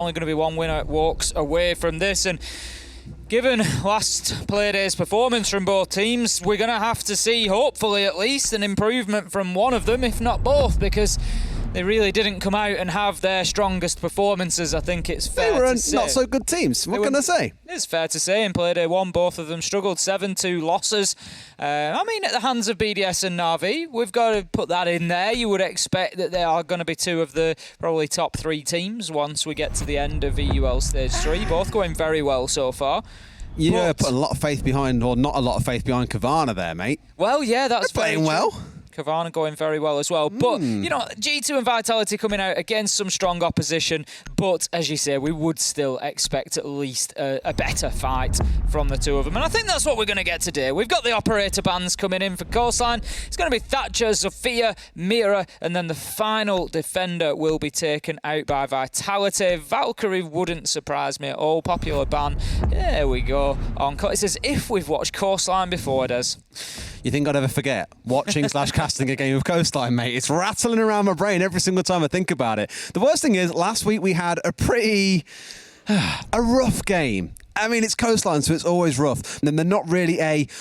Only going to be one winner walks away from this, and given last Playday's performance from both teams, we're going to have to see, hopefully at least, an improvement from one of them, if not both, because they really didn't come out and have their strongest performances, I think it's fair to say. They were not so good teams. What can I say? It's fair to say. In Playday 1, both of them struggled. 7-2 losses. I mean, at the hands of BDS and Na'Vi, we've got to put that in there. You would expect that they are going to be two of the probably top 3 teams once we get to the end of VUL Stage 3. Both going very well so far. You know, put a lot of faith behind, or not a lot of faith behind Kavana there, mate. Well, yeah, that's They're playing well. Kavana going very well as well. But, you know, G2 and Vitality coming out against some strong opposition. But, as you say, we would still expect at least a better fight from the two of them. And I think that's what we're going to get today. We've got the operator bands coming in for Coastline. It's going to be Thatcher, Zofia, Mira, and then the final defender will be taken out by Vitality. Valkyrie wouldn't surprise me at all. Popular ban. There we go. It says, if we've watched Coastline before, Des. You think I'd ever forget watching / casting a game of Coastline, mate? It's rattling around my brain every single time I think about it. The worst thing is, last week we had a rough game. I mean, it's Coastline, so it's always rough. And they're not really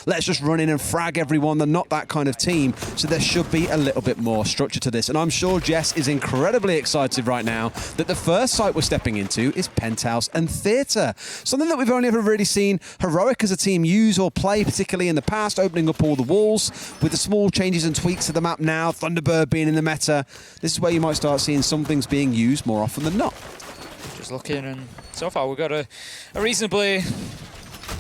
let's just run in and frag everyone. They're not that kind of team. So there should be a little bit more structure to this. And I'm sure Jess is incredibly excited right now that the first site we're stepping into is Penthouse and Theatre. Something that we've only ever really seen Heroic as a team use or play, particularly in the past, opening up all the walls. With the small changes and tweaks to the map now, Thunderbird being in the meta, this is where you might start seeing some things being used more often than not. Just looking, and so far we've got a reasonably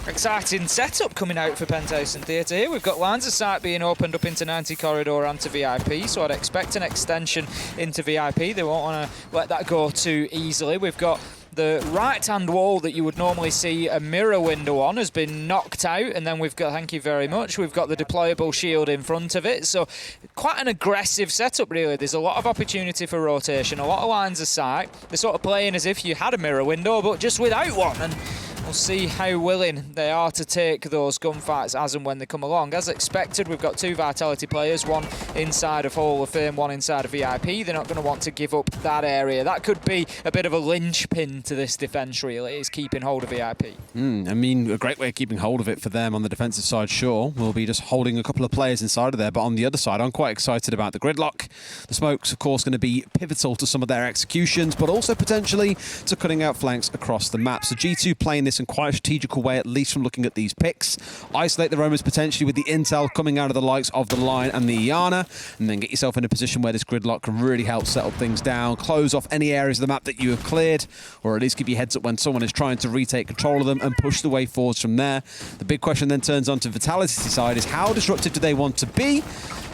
exciting setup coming out for Penthouse and Theatre here. We've got lines of sight being opened up into 90 Corridor and to VIP, so I'd expect an extension into VIP. They won't want to let that go too easily. We've got the right-hand wall that you would normally see a mirror window on has been knocked out, and then we've got, thank you very much, we've got the deployable shield in front of it. So quite an aggressive setup, really. There's a lot of opportunity for rotation, a lot of lines of sight. They're sort of playing as if you had a mirror window, but just without one. And we'll see how willing they are to take those gunfights as and when they come along. As expected, we've got 2 Vitality players, one inside of Hall of Fame, one inside of VIP. They're not going to want to give up that area. That could be a bit of a linchpin to this defence, really, is keeping hold of VIP. I mean, a great way of keeping hold of it for them on the defensive side, sure, will be just holding a couple of players inside of there. But on the other side, I'm quite excited about the gridlock. The smoke's, of course, going to be pivotal to some of their executions, but also potentially to cutting out flanks across the map. So G2 playing this in quite a strategical way, at least from looking at these picks. Isolate the roamers potentially with the intel coming out of the likes of the Lion and the Iana, and then get yourself in a position where this gridlock can really help settle things down, close off any areas of the map that you have cleared, or at least give you heads up when someone is trying to retake control of them and push the way forwards from there. The big question then turns on to Vitality's side is how disruptive do they want to be?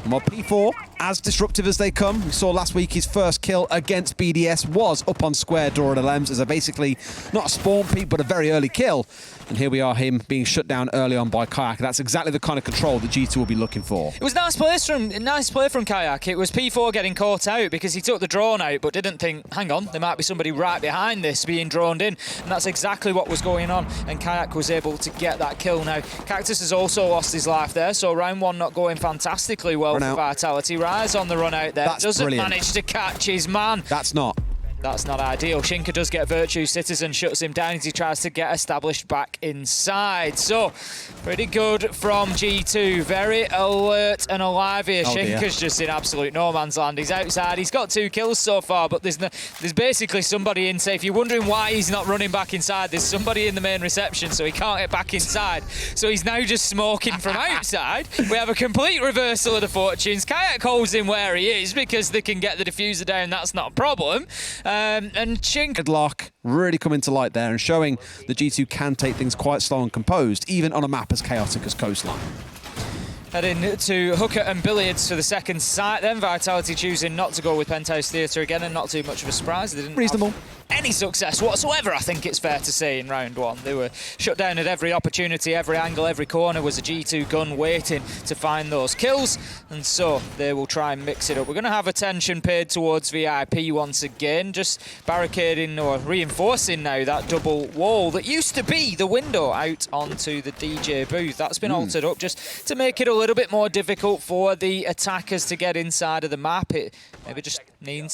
And while P4, as disruptive as they come, we saw last week his first kill against BDS was up on square door at Lems as a basically, not a spawn peek, but a very early kill. And here we are, him being shut down early on by Kayak. That's exactly the kind of control that G2 will be looking for. It was nice play from Kayak. It was P4 getting caught out because he took the drone out but didn't think, hang on, there might be somebody right behind this being droned in. And that's exactly what was going on. And Kayak was able to get that kill. Now, Cactus has also lost his life there, so round 1 not going fantastically well for Vitality. Rise on the run out there. Doesn't manage to catch his man. That's not ideal. Shinka does get Virtue Citizen, shuts him down as he tries to get established back inside. So, pretty good from G2. Very alert and alive here. Shinka's just in absolute no man's land. He's outside. He's got 2 kills so far, but there's basically somebody in safe. You're wondering why he's not running back inside. There's somebody in the main reception, so he can't get back inside. So he's now just smoking from outside. We have a complete reversal of the fortunes. Kayak holds him where he is because they can get the diffuser down. That's not a problem. And Chink. Gridlock really coming to light there and showing that G2 can take things quite slow and composed, even on a map as chaotic as Coastline. Heading to Hooker and Billiards for the second site then. Vitality choosing not to go with Penthouse Theatre again, and not too much of a surprise. They didn't Reasonable. have any success whatsoever, I think it's fair to say, in round 1. They were shut down at every opportunity, every angle, every corner was a G2 gun waiting to find those kills, and so they will try and mix it up. We're going to have attention paid towards VIP once again, just barricading or reinforcing now that double wall that used to be the window out onto the DJ booth. That's been altered up just to make it a little bit more difficult for the attackers to get inside of the map. It maybe just need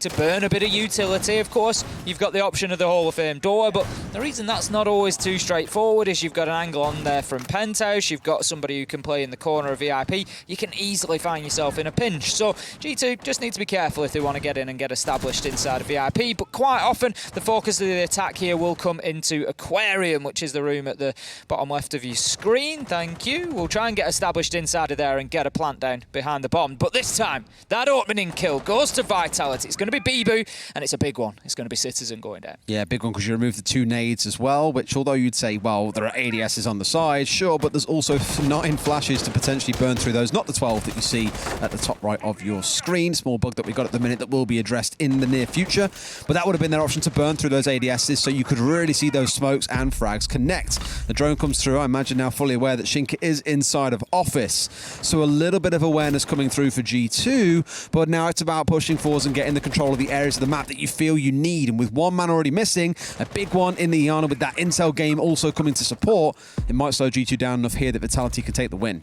to burn a bit of utility. Of course, you've got the option of the Hall of Fame door, but the reason that's not always too straightforward is you've got an angle on there from Penthouse, you've got somebody who can play in the corner of VIP, you can easily find yourself in a pinch. So G2 just need to be careful if they want to get in and get established inside of VIP, but quite often the focus of the attack here will come into Aquarium, which is the room at the bottom left of your screen. Thank you. We'll try and get established inside of there and get a plant down behind the bomb, but this time that opening kill goes to Vitality. It's going to be Bibu, and it's a big one. It's going to be Citizen going down. Yeah, big one because you remove the 2 nades as well, which although you'd say, well, there are ADSs on the side, sure, but there's also 9 flashes to potentially burn through those, not the 12 that you see at the top right of your screen. Small bug that we got at the minute that will be addressed in the near future, but that would have been their option to burn through those ADSs so you could really see those smokes and frags connect. The drone comes through, I imagine now fully aware that Shinka is inside of Office, so a little bit of awareness coming through for G2, but now it's about pushing forwards and getting the control of the areas of the map that you feel you need. And with 1 man already missing, a big one in the Iana with that intel game also coming to support, it might slow G2 down enough here that Vitality can take the win.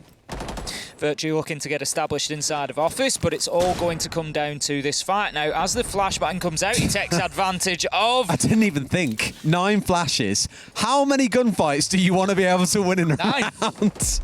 Virtue looking to get established inside of Office, but it's all going to come down to this fight. Now, as the flashbang comes out, he takes advantage of... I didn't even think. 9 flashes. How many gunfights do you want to be able to win in a 9. round?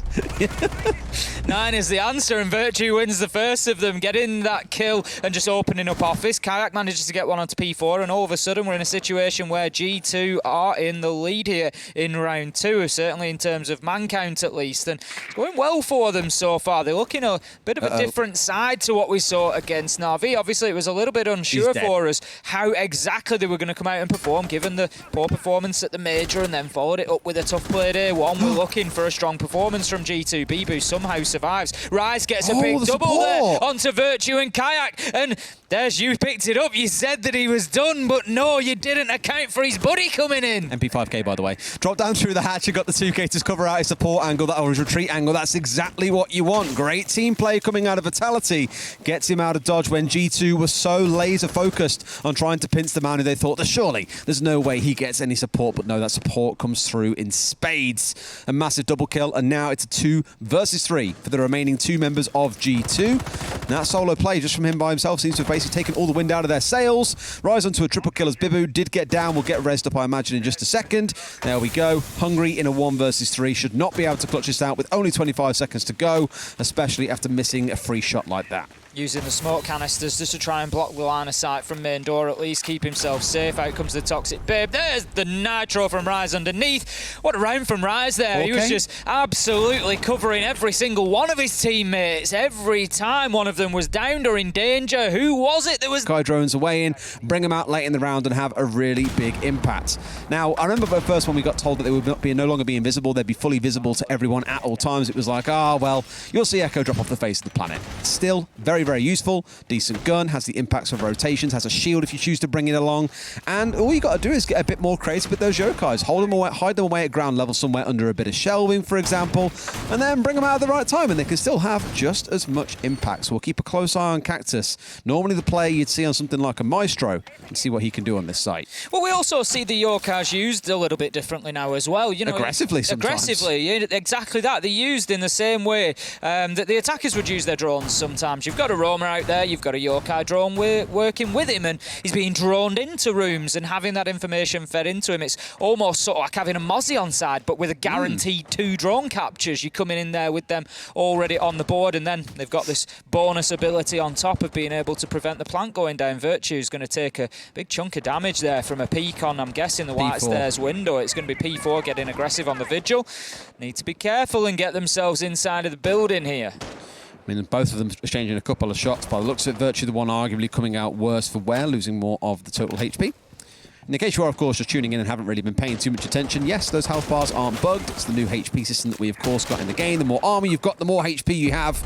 9 is the answer, and Virtue wins the first of them, getting that kill and just opening up Office. Kayak manages to get one onto P4, and all of a sudden we're in a situation where G2 are in the lead here in round 2, certainly in terms of man count at least, and it's going well for them so far. They're looking a bit of a different side to what we saw against Na'Vi. Obviously, it was a little bit unsure for us how exactly they were going to come out and perform, given the poor performance at the Major, and then followed it up with a tough Playday 1. We're looking for a strong performance from G2. Bibu somehow survives. Rise gets a big double there onto Virtue and Kayak, and there's you picked it up. You said that he was done, but no, you didn't account for his buddy coming in. MP5K, by the way. Drop down through the hatch, you got the 2K to cover out his support angle, that orange retreat angle. That's exactly what you want. Great team play coming out of Vitality. Gets him out of dodge when G2 was so laser focused on trying to pinch the man who they thought that surely there's no way he gets any support, but no, that support comes through in spades. A massive double kill, and now it's a 2 versus 3 for the remaining 2 members of G2. That solo play just from him by himself seems to have basically taken all the wind out of their sails. Rise onto a triple kill as Bibu did get down. We'll get rezzed up, I imagine, in just a second. There we go. Hungry in a 1 versus 3. Should not be able to clutch this out with only 25 seconds to go, especially after missing a free shot like that. Using the smoke canisters just to try and block the line of sight from main door, at least keep himself safe. Out comes the Toxic Babe. There's the Nitro from Rise underneath. What a round from Rise there. Okay. He was just absolutely covering every single one of his teammates. Every time one of them was downed or in danger, who was it that was... Sky drones away in, bring them out late in the round and have a really big impact. Now, I remember the first when we got told that they would no longer be invisible, they'd be fully visible to everyone at all times. It was like, well, you'll see Echo drop off the face of the planet. Still, very, very useful. Decent gun, has the impacts of rotations, has a shield if you choose to bring it along, and all you got to do is get a bit more creative with those yokais. Hold them away, hide them away at ground level somewhere under a bit of shelving, for example, and then bring them out at the right time, and they can still have just as much impact. So we'll keep a close eye on Cactus. Normally the play you'd see on something like a Maestro, and see what he can do on this site. Well, we also see the yokais used a little bit differently now as well. You know, aggressively sometimes. Aggressively, yeah, exactly that. They're used in the same way that the attackers would use their drones sometimes. You've got a roamer out there, you've got a yokai drone working with him, and he's being droned into rooms and having that information fed into him. It's almost sort of like having a Mozzie on side, but with a guaranteed 2 drone captures. You're coming in there with them already on the board, and then they've got this bonus ability on top of being able to prevent the plant going down. Virtue's going to take a big chunk of damage there from a peek on, I'm guessing, the White Stairs window. It's going to be P4 getting aggressive on the Vigil. Need to be careful and get themselves inside of the building here. I mean, both of them exchanging a couple of shots. By the looks of it, Virtue, the one arguably coming out worse for wear, losing more of the total HP. In the case you are, of course, just tuning in and haven't really been paying too much attention, yes, those health bars aren't bugged. It's the new HP system that we, of course, got in the game. The more armor you've got, the more HP you have.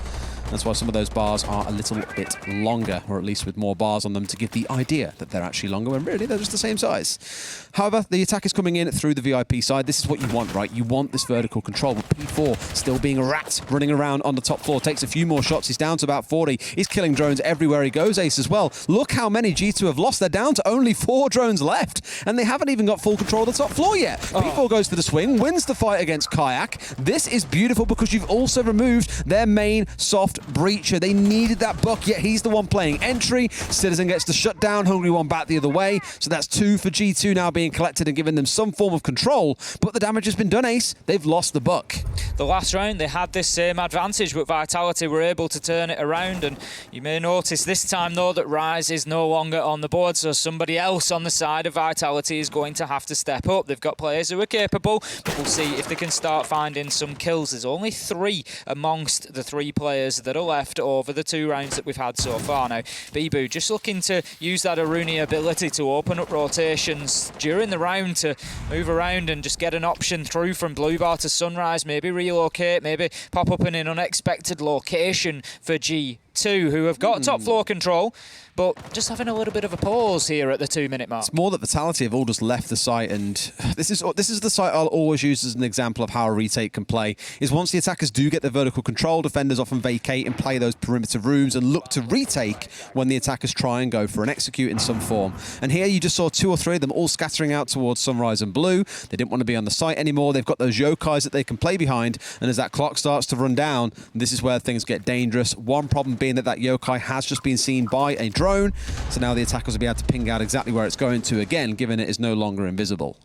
That's why some of those bars are a little bit longer, or at least with more bars on them to give the idea that they're actually longer, when really they're just the same size. However, the attack is coming in through the VIP side. This is what you want, right? You want this vertical control, but P4 still being a rat, running around on the top floor, takes a few more shots. He's down to about 40. He's killing drones everywhere he goes, Ace, as well. Look how many G2 have lost. They're down to only 4 drones left, and they haven't even got full control of the top floor yet. P4 goes for the swing, wins the fight against Kayak. This is beautiful because you've also removed their main soft Breacher. They needed that buck, yet he's the one playing entry. Citizen gets the shutdown. Hungry one back the other way. So that's 2 for G2 now being collected and giving them some form of control. But the damage has been done, Ace. They've lost the buck. The last round, they had this same advantage, but Vitality were able to turn it around. And you may notice this time, though, that Rise is no longer on the board. So somebody else on the side of Vitality is going to have to step up. They've got players who are capable, but we'll see if they can start finding some kills. There's only 3 amongst the 3 players that are left over the 2 rounds that we've had so far. Now, Bibu just looking to use that Aruni ability to open up rotations during the round to move around and just get an option through from Blue Bar to Sunrise, maybe relocate, maybe pop up in an unexpected location for G2, who have got top floor control, but just having a little bit of a pause here at the 2-minute mark. It's more that Vitality have all just left the site, and this is the site I'll always use as an example of how a retake can play, is once the attackers do get the vertical control, defenders often vacate and play those perimeter rooms and look to retake when the attackers try and go for an execute in some form. And here you just saw 2 or 3 of them all scattering out towards Sunrise and Blue. They didn't want to be on the site anymore. They've got those yokais that they can play behind, and as that clock starts to run down, this is where things get dangerous. One problem being that yokai has just been seen by a drone, so now the attackers will be able to ping out exactly where it's going to again, given it is no longer invisible.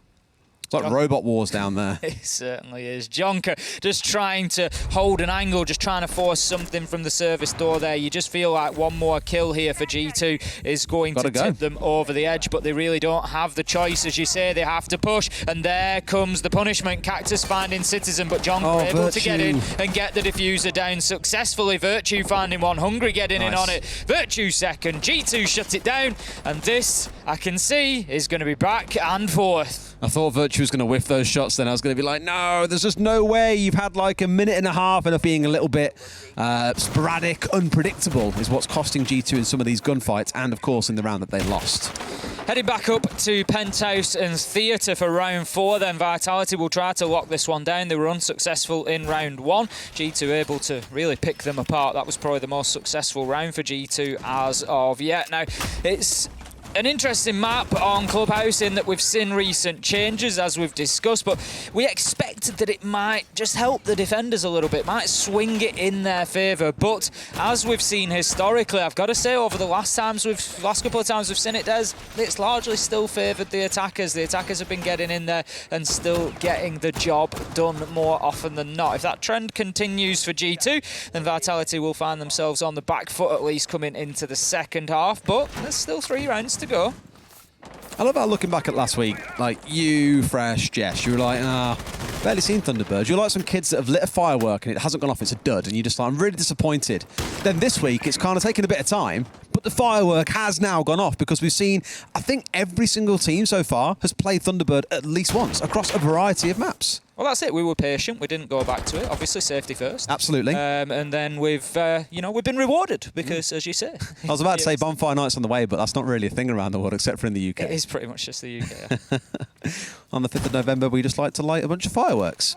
It's like robot wars down there. It certainly is. Jonker just trying to hold an angle, just trying to force something from the service door there. You just feel like one more kill here for G2 is going to tip them over the edge, but they really don't have the choice. As you say, they have to push, and there comes the punishment. Cactus finding Citizen, but Jonker able to get in and get the diffuser down successfully. Virtue finding one, Hungry getting in on it. Virtue second, G2 shut it down, and this, I can see, is going to be back and forth. I thought Virtue was going to whiff those shots then. I was going to be like, no, there's just no way. You've had like a minute and a half, and of being a little bit sporadic, unpredictable is what's costing G2 in some of these gunfights, and of course in the round that they lost. Heading back up to Penthouse and Theatre for round 4, then Vitality will try to lock this one down. They were unsuccessful in round 1. G2 able to really pick them apart. That was probably the most successful round for G2 as of yet. Now, it's an interesting map on Clubhouse in that we've seen recent changes, as we've discussed, but we expected that it might just help the defenders a little bit, might swing it in their favour. But as we've seen historically, I've got to say, over the last couple of times we've seen it, Des, it's largely still favoured the attackers. The attackers have been getting in there and still getting the job done more often than not. If that trend continues for G2, then Vitality will find themselves on the back foot, at least coming into the second half. But there's still 3 rounds to go. I love how, looking back at last week, like you, Fresh, Jess, you were like, barely seen Thunderbirds. You're like some kids that have lit a firework and it hasn't gone off, it's a dud, and you're just like, I'm really disappointed. Then this week, it's kind of taken a bit of time, but the firework has now gone off because we've seen, I think every single team so far has played Thunderbird at least once across a variety of maps. Well, that's it. We were patient. We didn't go back to it. Obviously, safety first. Absolutely. And then we've been rewarded because, as you say, I was about to say bonfire nights on the way, but that's not really a thing around the world except for in the UK. It is pretty much just the UK. Yeah. On the 5th of November, we just like to light a bunch of fireworks.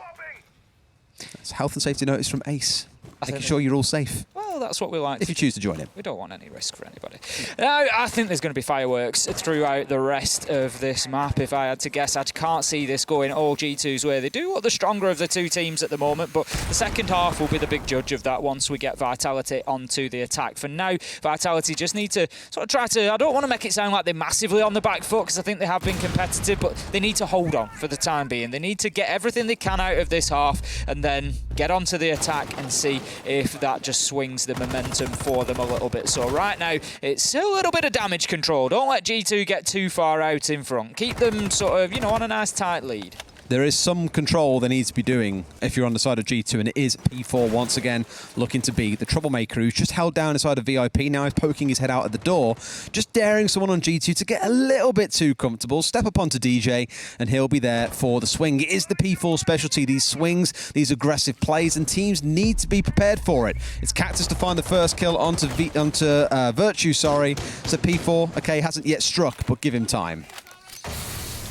That's health and safety notice from Ace. Making sure you're all safe. Well, that's what we like. If you choose to join in. We don't want any risk for anybody. Now, I think there's going to be fireworks throughout the rest of this map. If I had to guess, I can't see this going all G2's way. They do look the stronger of the 2 teams at the moment, but the second half will be the big judge of that once we get Vitality onto the attack. For now, Vitality just need to sort of try to, I don't want to make it sound like they're massively on the back foot because I think they have been competitive, but they need to hold on for the time being. They need to get everything they can out of this half and then get onto the attack and see if that just swings the momentum for them a little bit. So right now, it's a little bit of damage control. Don't let G2 get too far out in front. Keep them sort of, on a nice tight lead. There is some control they need to be doing if you're on the side of G2, and it is P4 once again looking to be the troublemaker who's just held down inside of VIP. Now he's poking his head out at the door, just daring someone on G2 to get a little bit too comfortable, step up onto DJ, and he'll be there for the swing. It is the P4 specialty, these swings, these aggressive plays, and teams need to be prepared for it. It's Cactus to find the first kill onto Virtue, sorry. So P4, okay, hasn't yet struck, but give him time.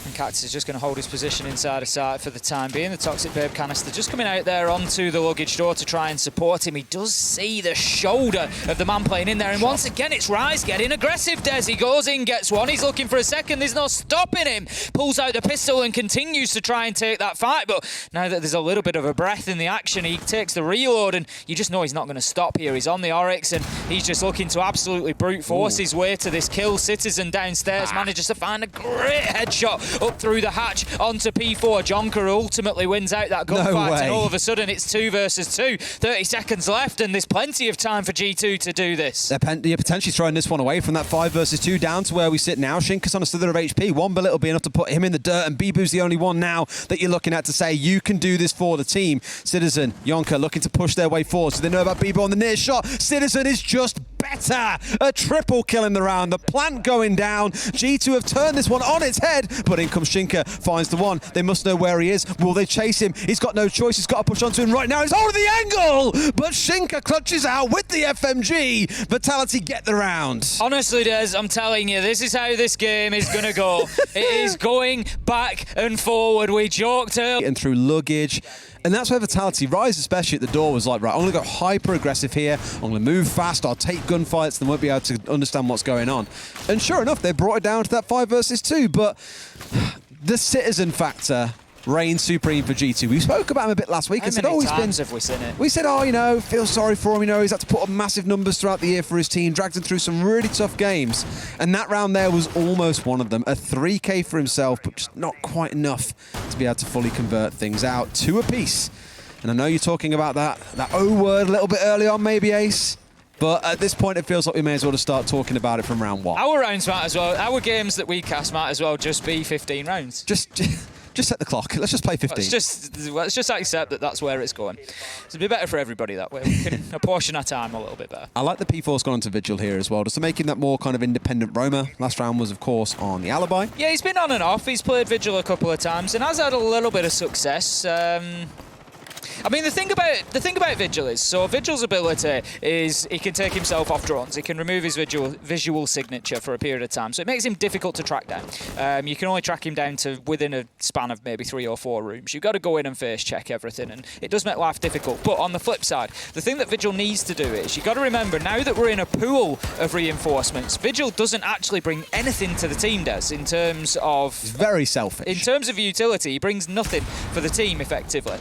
And Cactus is just going to hold his position inside of sight for the time being. The Toxic Babe canister just coming out there onto the luggage door to try and support him. He does see the shoulder of the man playing in there. And once again, it's Rise getting aggressive. Des, he goes in, gets one. He's looking for a second. There's no stopping him. Pulls out the pistol and continues to try and take that fight. But now that there's a little bit of a breath in the action, he takes the reload. And you just know he's not going to stop here. He's on the Oryx and he's just looking to absolutely brute force his way to this kill. Citizen downstairs manages to find a great headshot up through the hatch onto P4. Jonker ultimately wins out that gunfight, and all of a sudden it's 2 versus 2. 30 seconds left, and there's plenty of time for G2 to do this. They're potentially throwing this one away from that 5 versus 2 down to where we sit now. Shinka's on a slither of HP. 1 bullet will be enough to put him in the dirt, and Bibu's the only one now that you're looking at to say you can do this for the team. Citizen, Yonka looking to push their way forward. So they know about Bibu on the near shot. Citizen is just better. A triple kill in the round. The plant going down. G2 have turned this one on its head, but in comes Shinka, finds the one. They must know where he is. Will they chase him? He's got no choice. He's got to push onto him right now. He's holding the angle, but Shinka clutches out with the FMG. Vitality get the round. Honestly, Des, I'm telling you, this is how this game is going to go. It is going back and forward. We joked earlier. And through luggage. And that's where Vitality, Rise especially at the door, was like, right, I'm going to go hyper aggressive here. I'm going to move fast. I'll take gunfights. They won't be able to understand what's going on. And sure enough, they brought it down to that 5 versus 2. But the Citizen factor reigns supreme for G2. We spoke about him a bit last week and said, oh, have we seen it? We said, oh, you know, feel sorry for him. You know, he's had to put up massive numbers throughout the year for his team, dragged him through some really tough games. And that round there was almost one of them. A 3K for himself, but just not quite enough to be able to fully convert things out. 2 apiece. And I know you're talking about that O word a little bit early on, maybe, Ace. But at this point, it feels like we may as well just start talking about it from round 1. Our rounds might as well, our games that we cast might as well just be 15 rounds. Just set the clock. Let's just play 15. Let's just accept that that's where it's going. It'll be better for everybody that way. We can apportion our time a little bit better. I like the P4's gone onto Vigil here as well, just to make him that more kind of independent roamer. Last round was, of course, on the Alibi. Yeah, he's been on and off. He's played Vigil a couple of times and has had a little bit of success. I mean, the thing about Vigil is, so Vigil's ability is he can take himself off drones. He can remove his visual signature for a period of time, so it makes him difficult to track down. You can only track him down to within a span of maybe 3 or 4 rooms. You've got to go in and face check everything, and it does make life difficult. But on the flip side, the thing that Vigil needs to do is, you've got to remember, now that we're in a pool of reinforcements, Vigil doesn't actually bring anything to the team, Des, in terms of... He's very selfish. In terms of utility, he brings nothing for the team, effectively.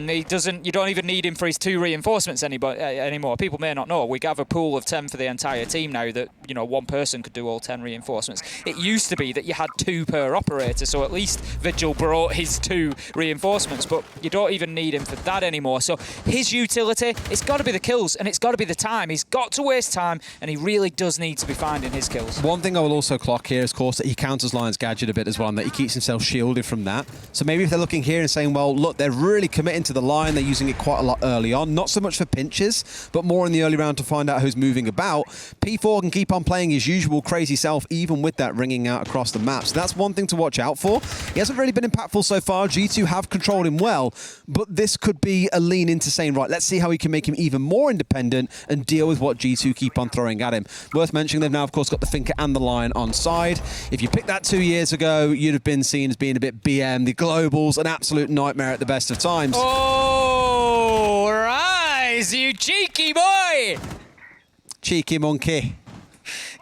He doesn't. You don't even need him for his 2 reinforcements anymore. People may not know. We have a pool of 10 for the entire team now that, you know, 1 person could do all 10 reinforcements. It used to be that you had 2 per operator, so at least Vigil brought his 2 reinforcements, but you don't even need him for that anymore. So his utility, it's got to be the kills, and it's got to be the time. He's got to waste time, and he really does need to be finding his kills. One thing I will also clock here is, of course, that he counters Lion's Gadget a bit as well, and that he keeps himself shielded from that. So maybe if they're looking here and saying, well, look, they're really committing to the line, they're using it quite a lot early on, not so much for pinches, but more in the early round to find out who's moving about. P4 can keep on playing his usual crazy self, even with that ringing out across the map. So that's one thing to watch out for. He hasn't really been impactful so far. G2 have controlled him well, but this could be a lean into saying, right, let's see how we can make him even more independent and deal with what G2 keep on throwing at him. Worth mentioning, they've now, of course, got the Finker and the Lion on side. If you picked that 2 years ago, you'd have been seen as being a bit BM. The Globals, an absolute nightmare at the best of times. Oh, Rise, you cheeky boy! Cheeky monkey.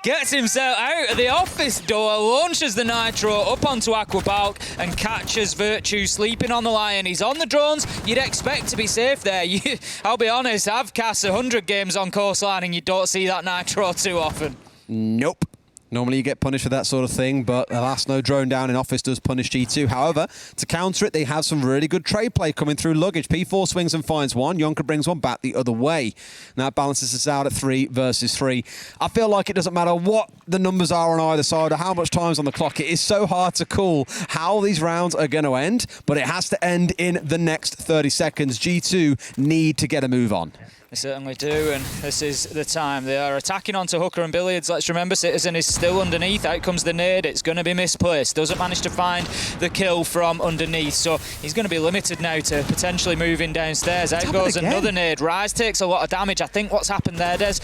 Gets himself out of the office door, launches the Nitro up onto Aquabalk and catches Virtue sleeping on the Lion. He's on the drones. You'd expect to be safe there. I'll be honest, I've cast 100 games on Coastline and you don't see that Nitro too often. Nope. Normally you get punished for that sort of thing, but alas, no drone down in office does punish G2. However, to counter it, they have some really good trade play coming through luggage. P4 swings and finds one. Yonka brings one back the other way. And that balances us out at 3 versus 3. I feel like it doesn't matter what the numbers are on either side or how much time's on the clock. It is so hard to call how these rounds are going to end, but it has to end in the next 30 seconds. G2 need to get a move on. They certainly do, and this is the time. They are attacking onto Hooker and Billiards. Let's remember, Citizen is still underneath. Out comes the nade. It's going to be misplaced. Doesn't manage to find the kill from underneath, so he's going to be limited now to potentially moving downstairs. Out goes another nade. Rise takes a lot of damage. I think what's happened there, Des,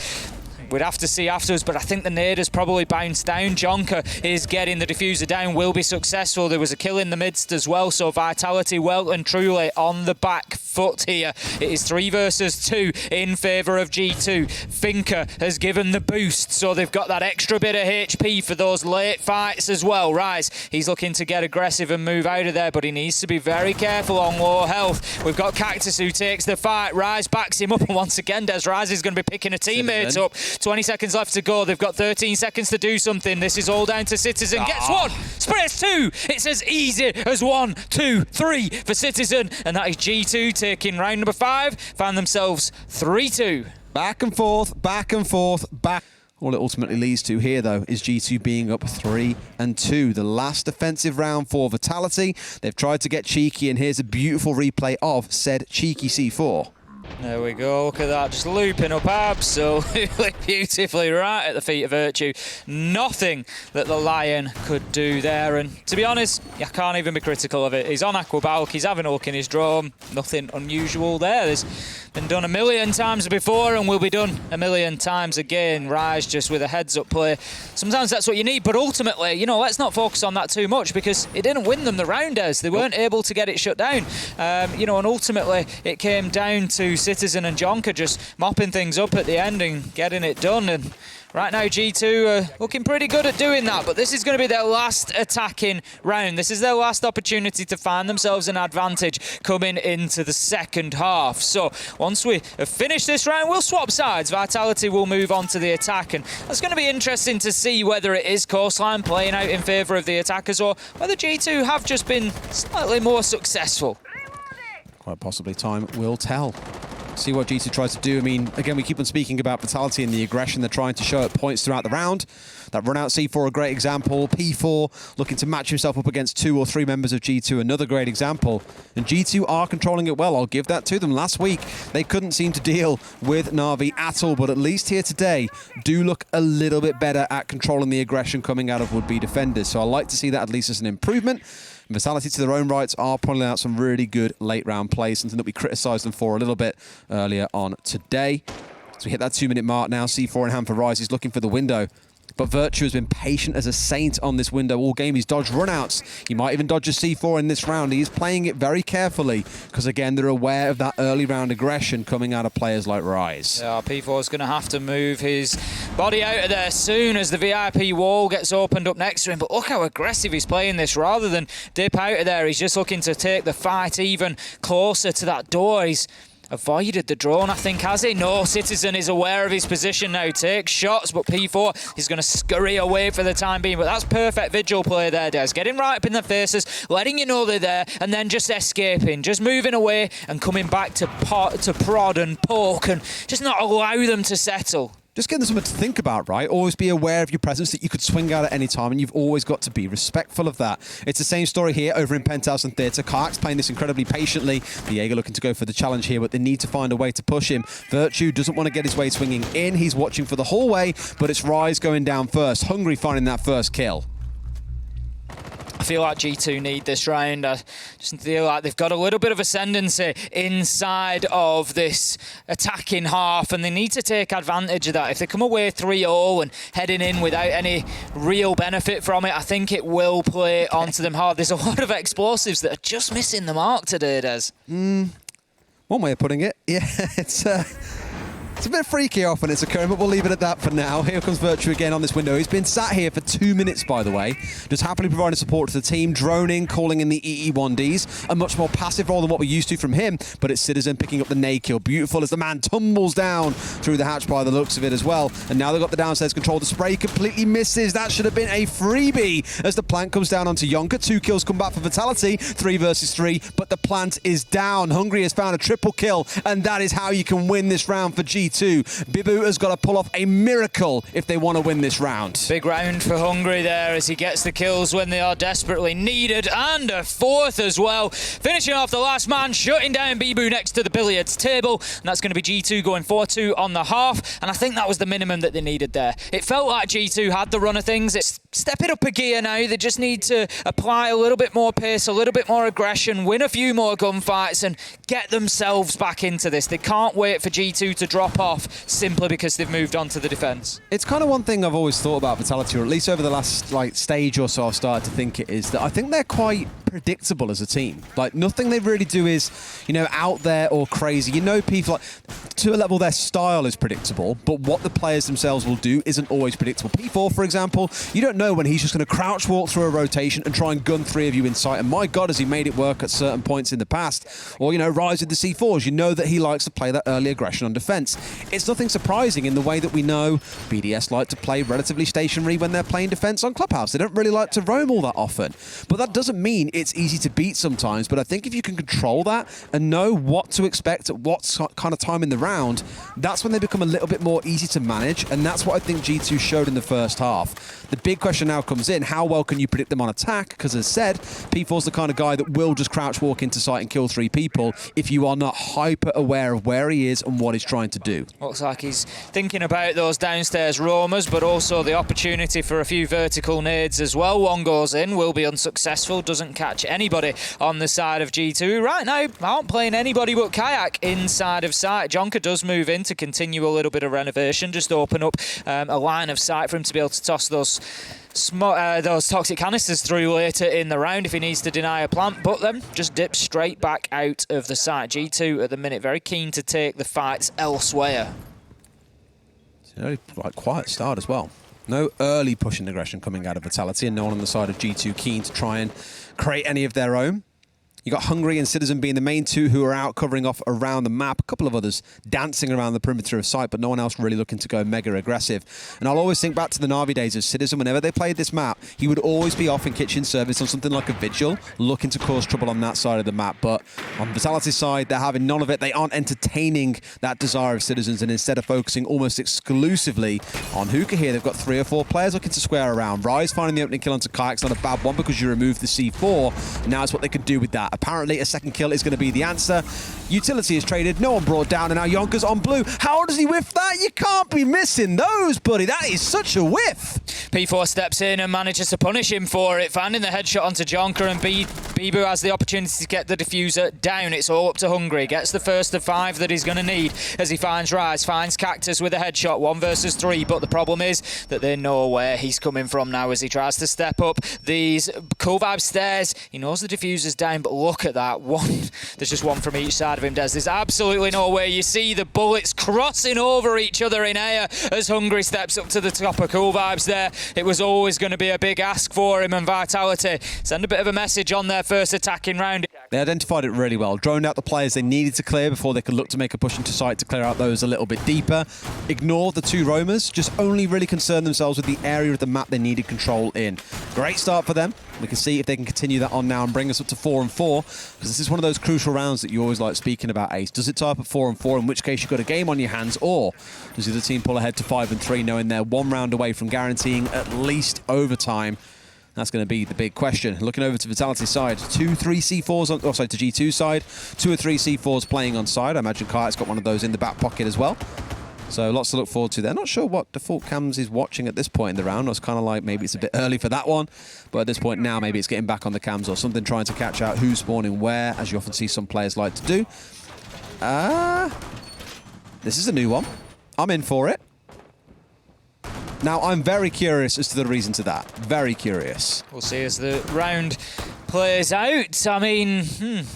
we'd have to see afterwards, but I think the nade has probably bounced down. Jonker is getting the diffuser down, will be successful. There was a kill in the midst as well, so Vitality well and truly on the back foot here. It is 3 versus 2 in favour of G2. Finker has given the boost, so they've got that extra bit of HP for those late fights as well. Rise, he's looking to get aggressive and move out of there, but he needs to be very careful on low health. We've got Cactus who takes the fight. Rise backs him up, and once again, Des Rise is going to be picking a teammate up. 20 seconds left to go. They've got 13 seconds to do something. This is all down to Citizen. Gets one, sprays 2. It's as easy as 1, 2, 3 for Citizen, and that is G2 taking round number 5. Found themselves 3-2. Back and forth, back and forth, back. All it ultimately leads to here, though, is G2 being up 3-2. The last defensive round for Vitality. They've tried to get cheeky, and here's a beautiful replay of said cheeky C4. There we go, look at that, just looping up absolutely beautifully right at the feet of Virtue. Nothing that the Lion could do there, and to be honest, I can't even be critical of it. He's on Aquabalk, he's having a look in his drone, nothing unusual there. There's been done a million times before and will be done a million times again. Rise just with a heads-up play. Sometimes that's what you need, but ultimately, you know, let's not focus on that too much because it didn't win them the round, as they weren't able to get it shut down. You know, and ultimately it came down to Citizen and Jonker just mopping things up at the end and getting it done. And right now G2 are looking pretty good at doing that, but this is going to be their last attacking round. This is their last opportunity to find themselves an advantage coming into the second half. So once we have finished this round, we'll swap sides. Vitality will move on to the attack, and that's going to be interesting to see whether it is Coastline playing out in favour of the attackers or whether G2 have just been slightly more successful. Quite possibly time will tell. See what G2 tries to do. I mean, again, we keep on speaking about Vitality and the aggression they're trying to show at points throughout the round. That run out C4, a great example. P4 looking to match himself up against 2 or 3 members of G2, another great example. And G2 are controlling it well. I'll give that to them. Last week, they couldn't seem to deal with Na'Vi at all, but at least here today, do look a little bit better at controlling the aggression coming out of would-be defenders. So I like to see that at least as an improvement. Vitality, to their own rights, are pulling out some really good late-round plays, something that we criticised them for a little bit earlier on today. So we hit that 2-minute mark now. C4 in hand for Rise. He's looking for the window. But Virtue has been patient as a saint on this window all game. He's dodged runouts. He might even dodge a C4 in this round. He is playing it very carefully because, again, they're aware of that early round aggression coming out of players like Rise. Yeah, P4 is going to have to move his body out of there soon as the VIP wall gets opened up next to him. But look how aggressive he's playing this. Rather than dip out of there, he's just looking to take the fight even closer to that door. He's avoided the drone, I think, has he? No, Citizen is aware of his position now, takes shots, but P4 is going to scurry away for the time being. But that's perfect vigil play there, Des. Getting right up in their faces, letting you know they're there, and then just escaping, just moving away and coming back to prod and poke and just not allow them to settle. Just getting something to think about, right? Always be aware of your presence, that you could swing out at any time, and you've always got to be respectful of that. It's the same story here over in Penthouse and Theatre. Kark's playing this incredibly patiently. The Jaeger looking to go for the challenge here, but they need to find a way to push him. Virtue doesn't want to get his way swinging in. He's watching for the hallway, but it's Rise going down first. Hungry finding that first kill. I feel like G2 need this round. I just feel like they've got a little bit of ascendancy inside of this attacking half, and they need to take advantage of that. If they come away 3-0 and heading in without any real benefit from it, I think it will play onto them hard. There's a lot of explosives that are just missing the mark today, Des. One way of putting it. Yeah, it's a bit freaky often it's occurring, but we'll leave it at that for now. Here comes Virtue again on this window. He's been sat here for 2 minutes, by the way, just happily providing support to the team, droning, calling in the EE1Ds. A much more passive role than what we're used to from him, but it's Citizen picking up the nade kill. Beautiful as the man tumbles down through the hatch by the looks of it as well. And now they've got the downstairs control. The spray completely misses. That should have been a freebie as the plant comes down onto Jonker. 2 kills come back for Vitality. 3 versus 3, but the plant is down. Hungry has found a triple kill, and that is how you can win this round for G2. Bibu has got to pull off a miracle if they want to win this round. Big round for Hungry there as he gets the kills when they are desperately needed, and a 4th as well. Finishing off the last man, shutting down Bibu next to the billiards table, and that's going to be G2 going 4-2 on the half, and I think that was the minimum that they needed there. It felt like G2 had the run of things. It's stepping up a gear now. They just need to apply a little bit more pace, a little bit more aggression, win a few more gunfights, and get themselves back into this. They can't wait for G2 to drop off simply because they've moved on to the defence. It's kind of one thing I've always thought about Vitality, or at least over the last stage or so I've started to think it is, that I think they're quite predictable as a team. Like, nothing they really do is, out there or crazy. People, to a level, their style is predictable, but what the players themselves will do isn't always predictable. P4, for example, you don't know when he's just going to crouch walk through a rotation and try and gun 3 of you in sight, and my God, has he made it work at certain points in the past. Or, Rise with the C4s, you know that he likes to play that early aggression on defence. It's nothing surprising in the way that we know BDS like to play relatively stationary when they're playing defence on Clubhouse. They don't really like to roam all that often. But that doesn't mean it's easy to beat sometimes. But I think if you can control that and know what to expect at what kind of time in the round, that's when they become a little bit more easy to manage. And that's what I think G2 showed in the first half. The big question now comes in, how well can you predict them on attack? Because as said, P4's the kind of guy that will just crouch walk into sight and kill 3 people if you are not hyper aware of where he is and what he's trying to do. Looks like he's thinking about those downstairs roamers, but also the opportunity for a few vertical nades as well. One goes in, will be unsuccessful, doesn't catch anybody on the side of G2. Right now, aren't playing anybody but Kayak inside of sight. Jonker does move in to continue a little bit of renovation, just open up a line of sight for him to be able to toss those toxic canisters through later in the round if he needs to deny a plant, but then just dips straight back out of the site. G2 at the minute very keen to take the fights elsewhere. It's a very quiet start as well. No early pushing aggression coming out of Vitality, and no one on the side of G2 keen to try and create any of their own. You got Hungry and Citizen being the main 2 who are out covering off around the map. A couple of others dancing around the perimeter of sight, but no one else really looking to go mega aggressive. And I'll always think back to the Na'Vi days of Citizen. Whenever they played this map, he would always be off in kitchen service on something like a Vigil, looking to cause trouble on that side of the map. But on Vitality's side, they're having none of it. They aren't entertaining that desire of Citizens, and instead of focusing almost exclusively on Hookah here, they've got 3 or 4 players looking to square around. Rise finding the opening kill onto Kayak's not a bad one because you remove the C4, and now it's what they can do with that. Apparently, a second kill is going to be the answer. Utility is traded, no one brought down, and now Yonka's on blue. How does he whiff that? You can't be missing those, buddy. That is such a whiff. P4 steps in and manages to punish him for it, finding the headshot onto Jonker, and Bibu has the opportunity to get the diffuser down. It's all up to Hungry. Gets the first of 5 that he's going to need as he finds Rise, finds Cactus with a headshot, 1 versus 3, but the problem is that they know where he's coming from now as he tries to step up these Cool Vibe stairs. He knows the diffuser's down, but look at that. There's just 1 from each side of him, Des. There's absolutely no way. You see the bullets crossing over each other in air as Hungry steps up to the top of Cool Vibes there. It was always going to be a big ask for him, and Vitality send a bit of a message on their first attacking round. They identified it really well, droned out the players they needed to clear before they could look to make a push into sight to clear out those a little bit deeper. Ignore the 2 roamers, just only really concern themselves with the area of the map they needed control in. Great start for them. We can see if they can continue that on now and bring us up to 4 and 4, because this is one of those crucial rounds that you always like speaking about, Ace. Does it tie up at 4 and 4, in which case you've got a game on your hands, or does the other team pull ahead to 5 and 3, knowing they're 1 round away from guaranteeing at least overtime? That's going to be the big question. Looking over to Vitality's side, 2, 3 C4s, to G2 side, 2 or 3 C4s playing on side. I imagine Kayak's got one of those in the back pocket as well. So lots to look forward to there. Not sure what default cams is watching at this point in the round. I was kind of like, maybe it's a bit early for that one. But at this point now, maybe it's getting back on the cams or something, trying to catch out who's spawning where, as you often see some players like to do. This is a new one. I'm in for it. Now, I'm very curious as to the reason to that. Very curious. We'll see as the round plays out. I mean,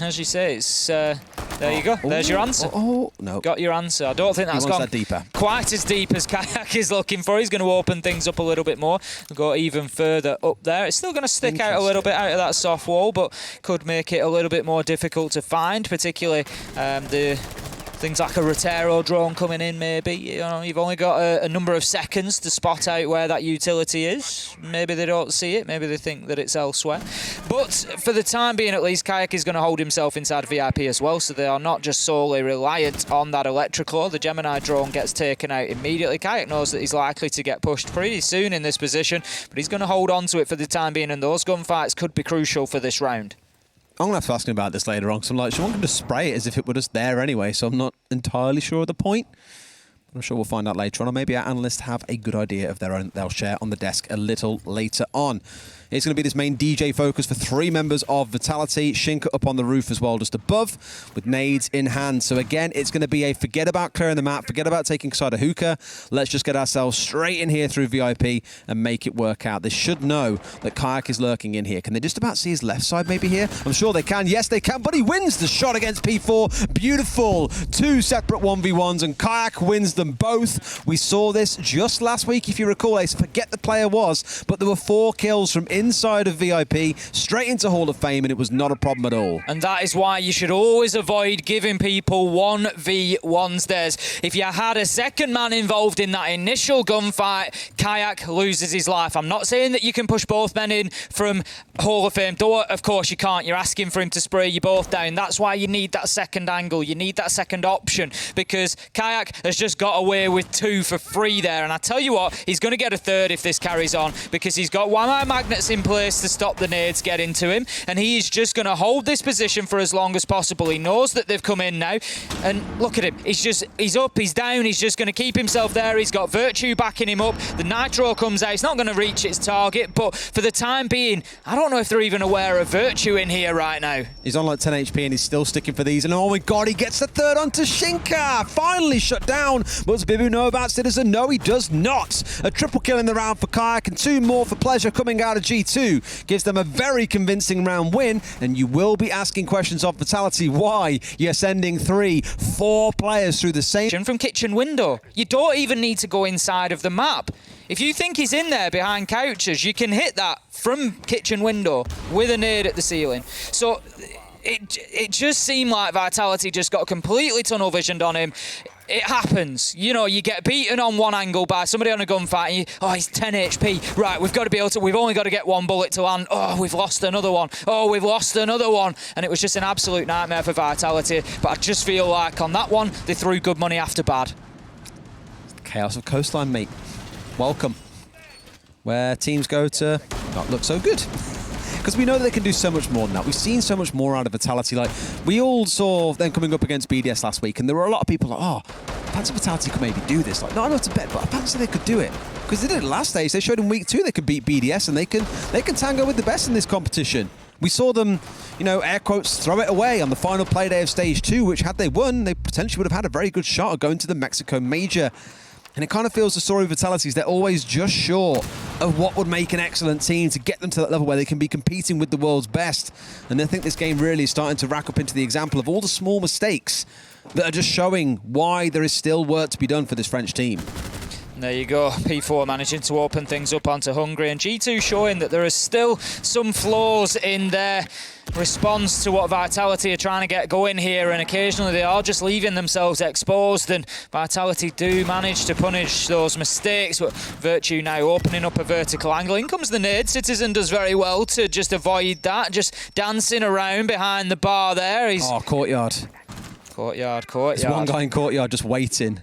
as you say, it's... there you go. There's your answer. No. Got your answer. I don't think that's gone that deeper. Quite as deep as Kayak is looking for. He's going to open things up a little bit more. Go even further up there. It's still going to stick out a little bit out of that soft wall, but could make it a little bit more difficult to find, particularly the... things like a Rotero drone coming in, maybe. You've only got a number of seconds to spot out where that utility is. Maybe they don't see it. Maybe they think that it's elsewhere. But for the time being, at least, Kayak is going to hold himself inside VIP as well, so they are not just solely reliant on that electrical. The Gemini drone gets taken out immediately. Kayak knows that he's likely to get pushed pretty soon in this position, but he's going to hold on to it for the time being, and those gunfights could be crucial for this round. I'm going to have to ask him about this later on, because I'm like, someone can just spray it as if it were just there anyway, so I'm not entirely sure of the point. I'm sure we'll find out later on, or maybe our analysts have a good idea of their own they'll share on the desk a little later on. It's going to be this main DJ focus for 3 members of Vitality. Shinka up on the roof as well, just above, with nades in hand. So again, it's going to be a forget about clearing the map, forget about taking side of hookah. Let's just get ourselves straight in here through VIP and make it work out. They should know that Kayak is lurking in here. Can they just about see his left side maybe here? I'm sure they can. Yes, they can, but he wins the shot against P4. Beautiful. 2 separate 1v1s, and Kayak wins them both. We saw this just last week, if you recall, Ace. I forget the player was, but there were 4 kills from inside of VIP, straight into Hall of Fame, and it was not a problem at all. And that is why you should always avoid giving people 1v1s. If you had a second man involved in that initial gunfight, Kayak loses his life. I'm not saying that you can push both men in from Hall of Fame. Though, of course, you can't. You're asking for him to spray you both down. That's why you need that second angle. You need that second option, because Kayak has just got away with 2 for free there. And I tell you what, he's going to get a third if this carries on, because he's got one of my magnets in place to stop the nades getting to him, and he is just going to hold this position for as long as possible. He knows that they've come in now, and look at him. He's up, he's down, he's just going to keep himself there. He's got Virtue backing him up. The Nitro comes out. It's not going to reach its target, but for the time being, I don't know if they're even aware of Virtue in here right now. He's on like 10 HP and he's still sticking for these, and oh my god, he gets the third onto Shinka. Finally shut down. Does Bibu know about Citizen? No, he does not. A triple kill in the round for Kayak, and 2 more for Pleasure coming out of G2. Gives them a very convincing round win, and you will be asking questions of Vitality why you're sending 3, 4 players through the same... From kitchen window. You don't even need to go inside of the map. If you think he's in there behind couches, you can hit that from kitchen window with a nade at the ceiling. So it just seemed like Vitality just got completely tunnel visioned on him. It happens. You know, you get beaten on one angle by somebody on a gunfight, and he's 10 HP. Right, we've got to be able to, we've only got to get 1 bullet to land. Oh, we've lost another one. Oh, we've lost another one. And it was just an absolute nightmare for Vitality. But I just feel like on that one, they threw good money after bad. Chaos of Coastline, mate. Welcome. Where teams go to not look so good. Because we know that they can do so much more than that. We've seen so much more out of Vitality. Like, we all saw them coming up against BDS last week, and there were a lot of people like, oh, I fancy Vitality could maybe do this. Like, not enough to bet, but I fancy they could do it. Because they did it last stage. They showed in week 2 they could beat BDS, and they can tango with the best in this competition. We saw them, you know, air quotes, throw it away on the final play day of stage 2, which had they won, they potentially would have had a very good shot at going to the Mexico Major. And it kind of feels the story of Vitality is they're always just short of what would make an excellent team to get them to that level where they can be competing with the world's best. And I think this game really is starting to rack up into the example of all the small mistakes that are just showing why there is still work to be done for this French team. There you go, P4 managing to open things up onto Hungary, and G2 showing that there is still some flaws in their response to what Vitality are trying to get going here, and occasionally they are just leaving themselves exposed, and Vitality do manage to punish those mistakes, but Virtue now opening up a vertical angle. In comes the nade. Citizen does very well to just avoid that, just dancing around behind the bar there. He's Courtyard. Courtyard. There's one guy in Courtyard just waiting.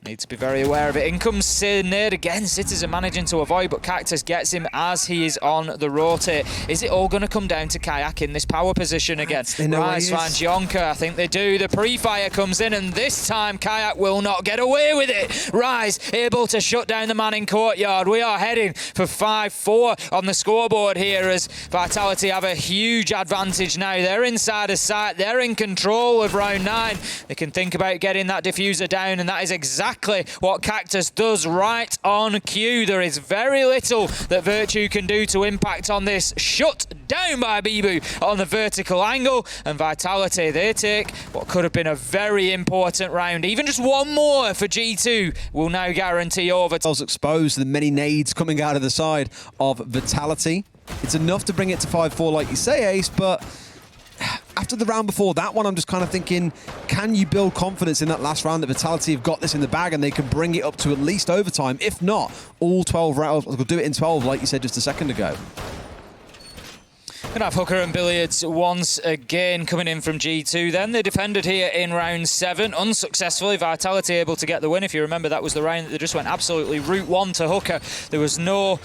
Need to be very aware of it. In comes nade again. Citizen managing to avoid, but Cactus gets him as he is on the rotate. Is it all going to come down to Kayak in this power position again? Rise finds Yonka. I think they do. The pre-fire comes in, and this time Kayak will not get away with it. Rise able to shut down the man in Courtyard. We are heading for 5-4 on the scoreboard here, as Vitality have a huge advantage now. They're inside of sight. They're in control of round 9. They can think about getting that diffuser down, and that is exactly what Cactus does right on cue. There is very little that Virtue can do to impact on this. Shut down by Bibu on the vertical angle, and Vitality, they take what could have been a very important round. Even just one more for G2 will now guarantee over. Exposed, the many nades coming out of the side of Vitality. It's enough to bring it to 5-4 like you say, Ace, but after the round before that one, I'm just kind of thinking, can you build confidence in that last round that Vitality have got this in the bag and they can bring it up to at least overtime? If not, all 12 rounds, they'll do it in 12 like you said just a second ago. Gonna have Hooker and Billiards once again coming in from G2 then. They defended here in round 7 unsuccessfully. Vitality able to get the win. If you remember, that was the round that they just went absolutely route 1 to Hooker. There was no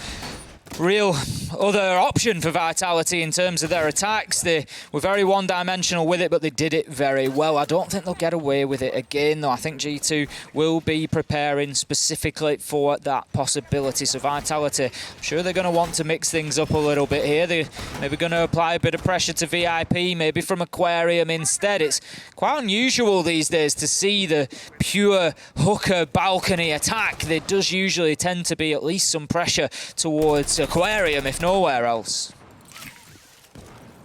real other option for Vitality in terms of their attacks. They were very one-dimensional with it, but they did it very well. I don't think they'll get away with it again, though. I think G2 will be preparing specifically for that possibility. So Vitality, I'm sure they're going to want to mix things up a little bit here. They're maybe going to apply a bit of pressure to VIP, maybe from Aquarium instead. It's quite unusual these days to see the pure hooker balcony attack. There does usually tend to be at least some pressure towards Aquarium, if nowhere else.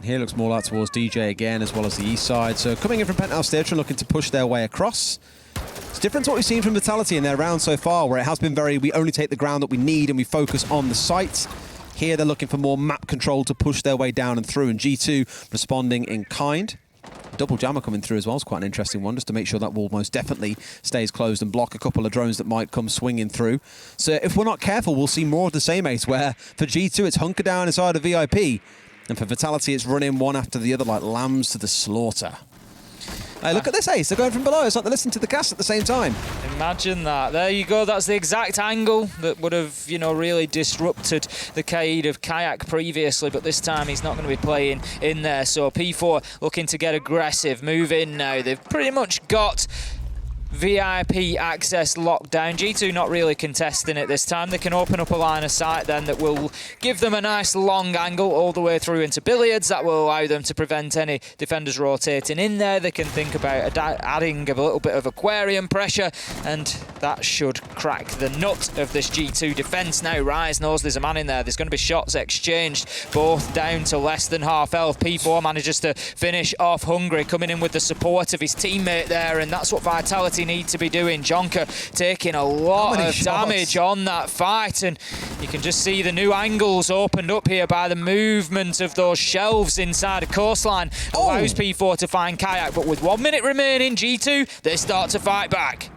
Here looks more like towards DJ again, as well as the east side. So coming in from Penthouse Theatre, looking to push their way across. It's different to what we've seen from Vitality in their round so far, where it has been very, we only take the ground that we need and we focus on the site. Here they're looking for more map control to push their way down and through, and G2 responding in kind. Double jammer coming through as well is quite an interesting one, just to make sure that wall most definitely stays closed and block a couple of drones that might come swinging through. So if we're not careful, we'll see more of the same, Ace, where for G2 it's hunker down inside of VIP, and for Vitality it's running one after the other like lambs to the slaughter. Hey, look at this, Ace. They're going from below. It's like they're listening to the cast at the same time. Imagine that. There you go. That's the exact angle that would have, you know, really disrupted the Kaid of Kayak previously, but this time he's not going to be playing in there. So P4 looking to get aggressive, move in now. They've pretty much got VIP access locked down. G2 not really contesting it this time. They can open up a line of sight then that will give them a nice long angle all the way through into billiards. That will allow them to prevent any defenders rotating in there. They can think about adding a little bit of Aquarium pressure, and that should crack the nut of this G2 defence. Now Rise knows there's a man in there. There's going to be shots exchanged, both down to less than half health. P4 manages to finish off Hungry, coming in with the support of his teammate there, and that's what Vitality need to be doing. Jonker taking a lot of damage on that fight, and you can just see the new angles opened up here by the movement of those shelves inside a coastline. Allows P4 to find Kayak, but with 1 minute remaining, G2, they start to fight back.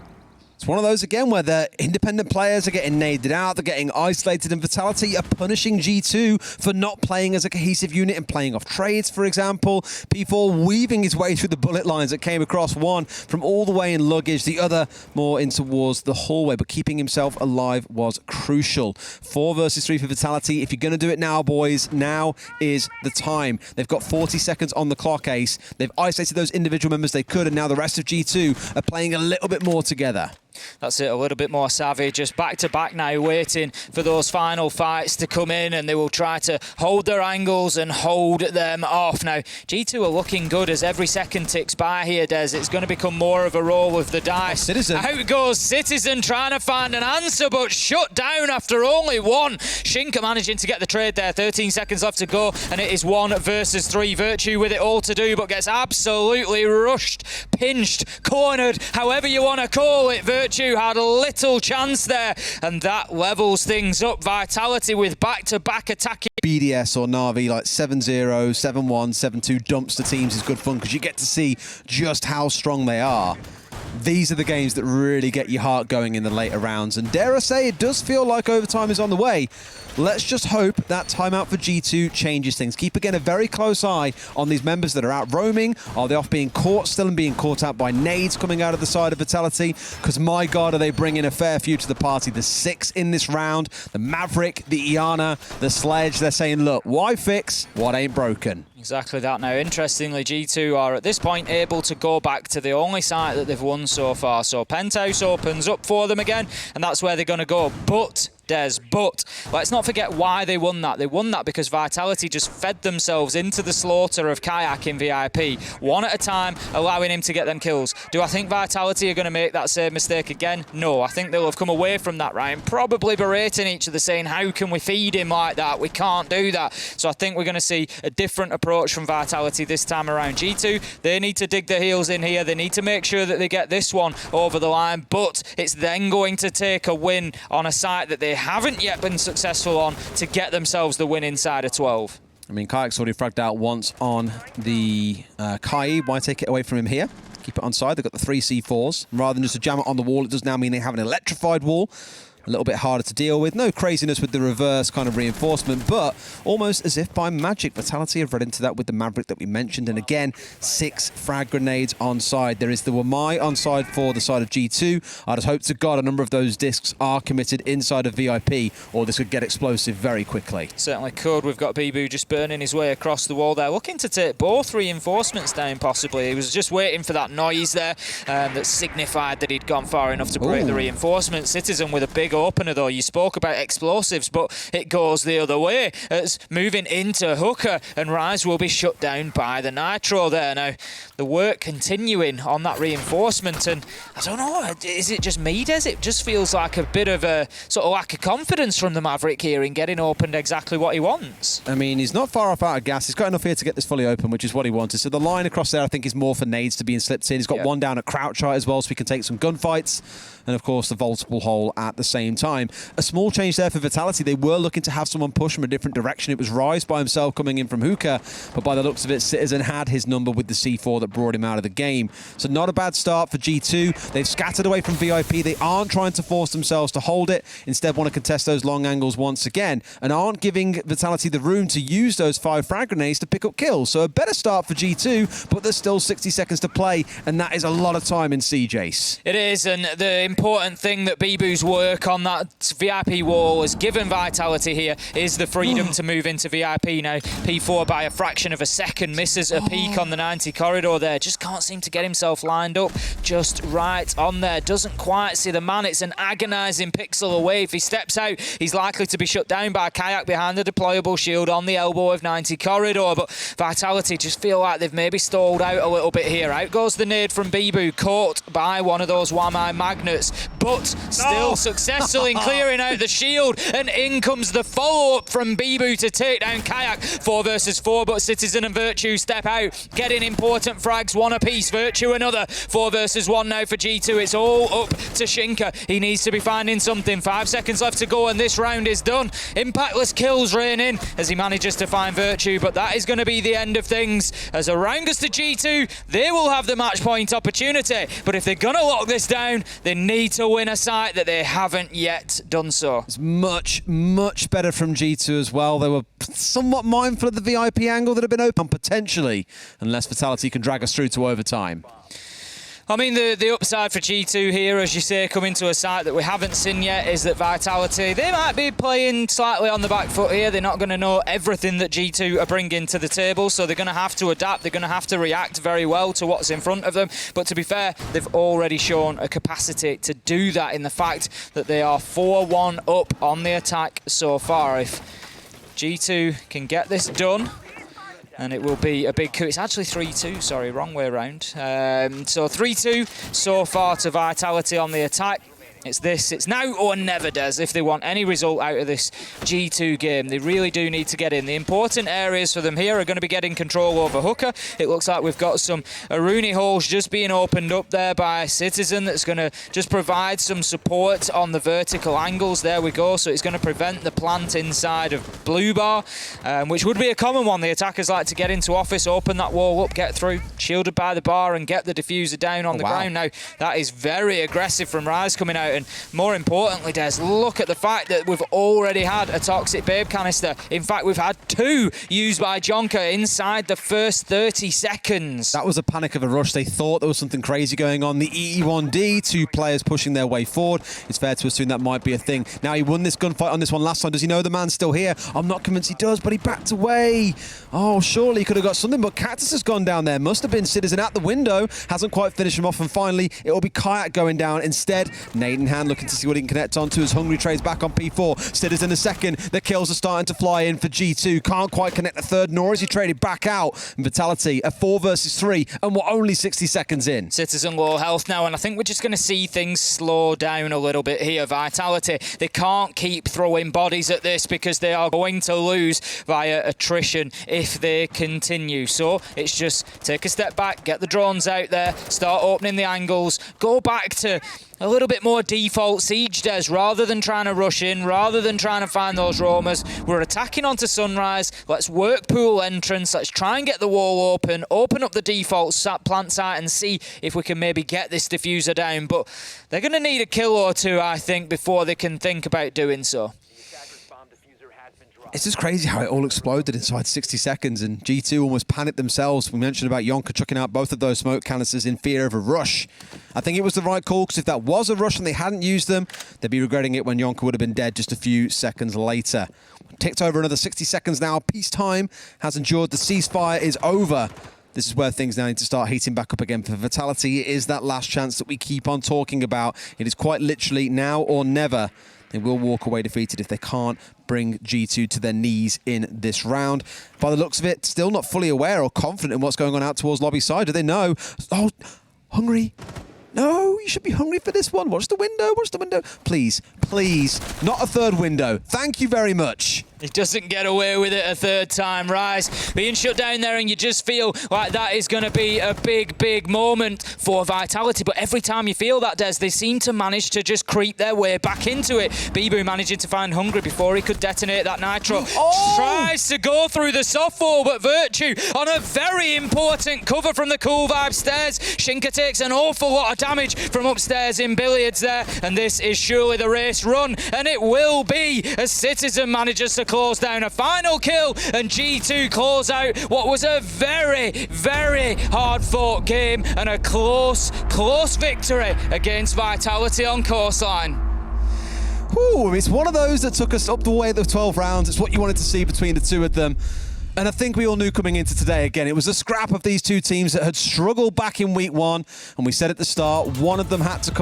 It's one of those again where the independent players are getting naded out, they're getting isolated, and Vitality are punishing G2 for not playing as a cohesive unit and playing off trades, for example. P4 weaving his way through the bullet lines that came across, one from all the way in luggage, the other more in towards the hallway, but keeping himself alive was crucial. 4 versus 3 for Vitality. If you're going to do it now, boys, now is the time. They've got 40 seconds on the clock, Ace. They've isolated those individual members they could, and now the rest of G2 are playing a little bit more together. That's it, a little bit more savvy, just back to back now, waiting for those final fights to come in, and they will try to hold their angles and hold them off. Now, G2 are looking good as every second ticks by here, Des. It's going to become more of a roll of the dice. Citizen. Out goes Citizen, trying to find an answer, but shut down after only one. Shinka managing to get the trade there, 13 seconds left to go, and it is 1 versus 3. Virtue with it all to do, but gets absolutely rushed, pinched, cornered, however you want to call it. Virtue had a little chance there, and that levels things up. Vitality with back-to-back attacking. BDS or Na'Vi like 7-0, 7-1, 7-2 dumps the teams is good fun because you get to see just how strong they are. These are the games that really get your heart going in the later rounds, and dare I say, it does feel like overtime is on the way. Let's just hope that timeout for G2 changes things. Keep, again, a very close eye on these members that are out roaming. Are they off being caught still and being caught out by nades coming out of the side of Vitality? Because, my God, are they bringing a fair few to the party. The 6 in this round, the Maverick, the Iana, the Sledge. They're saying, look, why fix what ain't broken? Exactly that. Now, interestingly, G2 are at this point able to go back to the only site that they've won so far. So Penthouse opens up for them again, and that's where they're going to go. But let's not forget why they won that. They won that because Vitality just fed themselves into the slaughter of Kayak in VIP, one at a time, allowing him to get them kills. Do I think Vitality are going to make that same mistake again? No, I think they'll have come away from that, Ryan, probably berating each other, saying, how can we feed him like that? We can't do that. So I think we're going to see a different approach from Vitality this time around. G2, they need to dig their heels in here. They need to make sure that they get this one over the line, but it's then going to take a win on a site that they haven't yet been successful on to get themselves the win inside of 12. I mean, Kayak's already fragged out once on the Kai. Why take it away from him here? Keep it on side. They've got the 3 C4s. Rather than just a jam it on the wall, it does now mean they have an electrified wall. a little bit harder to deal with. No craziness with the reverse kind of reinforcement, but almost as if by magic, Vitality have read into that with the Maverick that we mentioned. And again, 6 frag grenades on side. There is the Wamai on side for the side of G2. I just hope to God a number of those discs are committed inside of VIP, or this could get explosive very quickly. Certainly could. We've got Bibu just burning his way across the wall there, looking to take both reinforcements down possibly. He was just waiting for that noise there that signified that he'd gone far enough to break the reinforcement. Citizen with a big opener though. You spoke about explosives, but it goes the other way. It's moving into Hooker, and Rise will be shut down by the Nitro there. Now, the work continuing on that reinforcement, and I don't know, is it just me, Des? It just feels like a bit of a sort of lack of confidence from the Maverick here in getting opened exactly what he wants. I mean, he's not far off out of gas. He's got enough here to get this fully open, which is what he wanted. So the line across there, I think, is more for nades to be slipped in. He's got one down at crouch height as well, so he can take some gunfights. And of course, the vulnerable hole at the same time. A small change there for Vitality. They were looking to have someone push from a different direction. It was Rise by himself coming in from Hookah, but by the looks of it, Citizen had his number with the C4 that brought him out of the game. So not a bad start for G2. They've scattered away from VIP. They aren't trying to force themselves to hold it. Instead, want to contest those long angles once again, and aren't giving Vitality the room to use those 5 frag grenades to pick up kills. So a better start for G2, but there's still 60 seconds to play, and that is a lot of time in Siege Ace. It is, and the important thing that Bibu's work on that VIP wall has given Vitality here is the freedom to move into VIP. Now, P4 by a fraction of a second misses a peek on the 90 corridor there. Just can't seem to get himself lined up just right on there. Doesn't quite see the man. It's an agonising pixel away. If he steps out, he's likely to be shut down by Kayak behind the deployable shield on the elbow of 90 corridor. But Vitality just feel like they've maybe stalled out a little bit here. Out goes the nade from Bibu, caught by one of those Wamai magnets, but still successful in clearing out the shield, and in comes the follow-up from Bibu to take down Kayak. 4 versus 4, but Citizen and Virtue step out, getting important frags, 1 apiece. Virtue another. 4 versus 1 now for G2. It's all up to Shinka. He needs to be finding something. 5 seconds left to go, and this round is done. Impactless kills rain in as he manages to find Virtue, but that is going to be the end of things. As a round goes to G2, they will have the match point opportunity, but if they're going to lock this down, they need to win a site that they haven't yet done so. It's much, much better from G2 as well. They were somewhat mindful of the VIP angle that had been open, potentially, unless Vitality can drag us through to overtime. I mean, the upside for G2 here, as you say, coming to a site that we haven't seen yet, is that Vitality, they might be playing slightly on the back foot here. They're not going to know everything that G2 are bringing to the table, so they're going to have to adapt. They're going to have to react very well to what's in front of them. But to be fair, they've already shown a capacity to do that in the fact that they are 4-1 up on the attack so far. If G2 can get this done, and it will be a big coup. It's actually 3-2, sorry, wrong way around. So 3-2 so far to Vitality on the attack. It's now or never, Des, if they want any result out of this G2 game. They really do need to get in. The important areas for them here are going to be getting control over Hooker. It looks like we've got some Aruni holes just being opened up there by Citizen that's going to just provide some support on the vertical angles. There we go. So it's going to prevent the plant inside of Blue Bar, which would be a common one. The attackers like to get into office, open that wall up, get through, shielded by the bar, and get the diffuser down on the ground. Now, that is very aggressive from Rise coming out. And more importantly, Des, look at the fact that we've already had a Toxic Babe canister. In fact, we've had 2 used by Jonker inside the first 30 seconds. That was a panic of a rush. They thought there was something crazy going on. The EE1D, 2 players pushing their way forward. It's fair to assume that might be a thing. Now, he won this gunfight on this one last time. Does he know the man's still here? I'm not convinced he does, but he backed away. Oh, surely he could have got something, but Cactus has gone down there. Must have been Citizen at the window. Hasn't quite finished him off, and finally, it will be Kayak going down. Instead, Nade in hand, looking to see what he can connect onto as Hungry trades back on P4. Citizen a second. The kills are starting to fly in for G2. Can't quite connect the third, nor is he traded back out. And Vitality, a 4 versus 3, and we're only 60 seconds in. Citizen low health now, and I think we're just going to see things slow down a little bit here. Vitality, they can't keep throwing bodies at this because they are going to lose via attrition if they continue. So it's just take a step back, get the drones out there, start opening the angles, go back to a little bit more default siege, Des, rather than trying to rush in, rather than trying to find those roamers. We're attacking onto Sunrise. Let's work pool entrance. Let's try and get the wall open up the default plant site and see if we can maybe get this diffuser down. But they're going to need a kill or two, I think, before they can think about doing so. It's just crazy how it all exploded inside 60 seconds, and G2 almost panicked themselves. We mentioned about Yonka chucking out both of those smoke canisters in fear of a rush. I think it was the right call, because if that was a rush and they hadn't used them, they'd be regretting it when Yonka would have been dead just a few seconds later. Ticked over another 60 seconds now. Peacetime has endured. The ceasefire is over. This is where things now need to start heating back up again. For Vitality, it is that last chance that we keep on talking about. It is quite literally now or never. They will walk away defeated if they can't bring G2 to their knees in this round. By the looks of it, still not fully aware or confident in what's going on out towards lobby side. Do they know? Oh, hungry. No, you should be hungry for this one. Watch the window. Watch the window. Please, please, not a third window. Thank you very much. He doesn't get away with it a third time. Rise being shut down there, and you just feel like that is going to be a big, big moment for Vitality. But every time you feel that, Des, they seem to manage to just creep their way back into it. Bibu managing to find Hungry before he could detonate that Nitro. Oh! Tries to go through the softball, but Virtue on a very important cover from the Cool Vibe stairs. Shinka takes an awful lot of damage from upstairs in Billiards there, and this is surely the race run, and it will be as Citizen manages to close down a final kill, and G2 close out what was a very, very hard-fought game and a close victory against Vitality on Coastline. Ooh, it's one of those that took us up the way of the 12 rounds. It's what you wanted to see between the two of them. And I think we all knew coming into today, again, it was a scrap of these two teams that had struggled back in week one. And we said at the start, one of them had to come